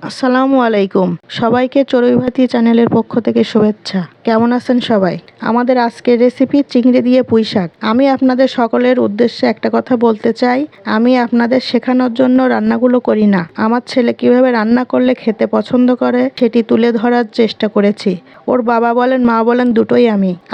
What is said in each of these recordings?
আসসালামু আলাইকুম। সবাইকে চড়ুই ভাতি চ্যানেলের পক্ষ থেকে শুভেচ্ছা। কেমন আছেন সবাই? আমাদের আজকের রেসিপি চিংড়ি দিয়ে পুঁই শাক। আমি আপনাদের সকলের উদ্দেশ্যে একটা কথা বলতে চাই, আমি আপনাদের শেখানোর জন্য রান্নাগুলো করি না। আমার ছেলে কিভাবে রান্না করলে খেতে পছন্দ করে সেটি তুলে ধরার চেষ্টা করেছি। ওর বাবা বলেন মা বলেন দুটোই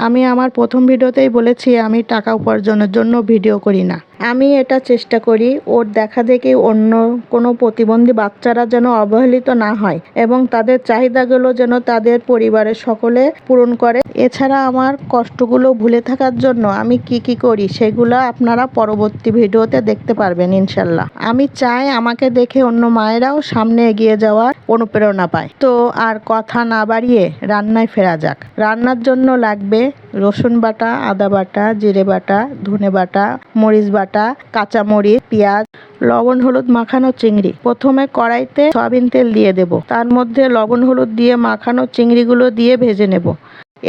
আমি আমার প্রথম ভিডিওতেই বলেছি আমি টাকা উপার্জনের জন্য ভিডিও করি না। আমি এটা চেষ্টা করি ওর দেখা দেখি অন্য কোনো প্রতিবন্ধী বাচ্চারা যেন অবহেলিত না হয় এবং তাদের চাহিদাগুলো যেন তাদের পরিবারের সকলে পূরণ করে। এছাড়া আমার কষ্টগুলো ভুলে থাকার জন্য আমি কি করি সেগুলো আপনারা পরবর্তী ভিডিওতে দেখতে পারবেন ইনশাল্লাহ। আমি চাই আমাকে দেখে অন্য মায়েরাও সামনে এগিয়ে যাওয়ার অনুপ্রেরণা পায়। তো আর কথা না বাড়িয়ে রান্নায় ফেরা যাক। রান্নার জন্য লাগবে রসুন বাটা, আদা বাটা, জিরে বাটা, ধনে বাটা, মরিচ বাটা, কাঁচামরিচ, পেঁয়াজ, লবণ হলুদ মাখানো চিংড়ি। প্রথমে কড়াইতে সয়াবিন তেল দিয়ে দেব, তার মধ্যে লবণ হলুদ দিয়ে মাখানো চিংড়িগুলো দিয়ে ভেজে নেব।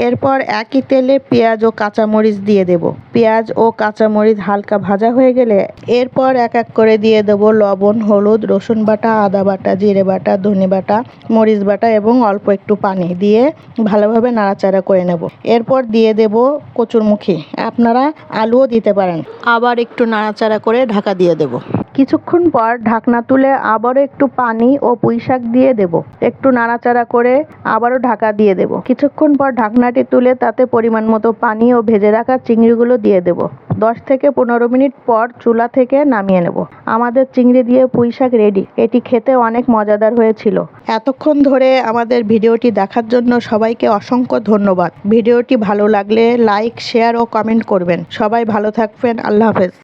এরপর একই তেলে পেঁয়াজ ও কাঁচামরিচ দিয়ে দেব। পেঁয়াজ ও কাঁচামরিচ হালকা ভাজা হয়ে গেলে এরপর এক এক করে দিয়ে দেব লবণ, হলুদ, রসুন বাটা, আদা বাটা, জিরে বাটা, ধনে বাটা, মরিচ বাটা এবং অল্প একটু পানি দিয়ে ভালোভাবে নাড়াচাড়া করে নেব। এরপর দিয়ে দেব কচুরমুখী, আপনারা আলুও দিতে পারেন। আবার একটু নাড়াচাড়া করে ঢাকা দিয়ে দেব। কিছুক্ষণ পর ঢাকনা তুলে আবারও একটু পানি ও পুঁই শাক দিয়ে দেব। একটু নাড়াচাড়া করে আবারও ঢাকা দিয়ে দেব। কিছুক্ষণ পর ঢাকনাটি তুলে তাতে পরিমাণ মতো পানি ও ভেজে রাখা চিংড়িগুলো দিয়ে দেব। 10 থেকে 15 মিনিট পর চুলা থেকে নামিয়ে নেব। আমাদের চিংড়ি দিয়ে পুঁই শাক রেডি। এটি খেতে অনেক মজাদার হয়েছিল। এতক্ষণ ধরে আমাদের ভিডিওটি দেখার জন্য সবাইকে অসংখ্য ধন্যবাদ। ভিডিওটি ভালো লাগলে লাইক, শেয়ার ও কমেন্ট করবেন। সবাই ভালো থাকবেন। আল্লাহ হাফেজ।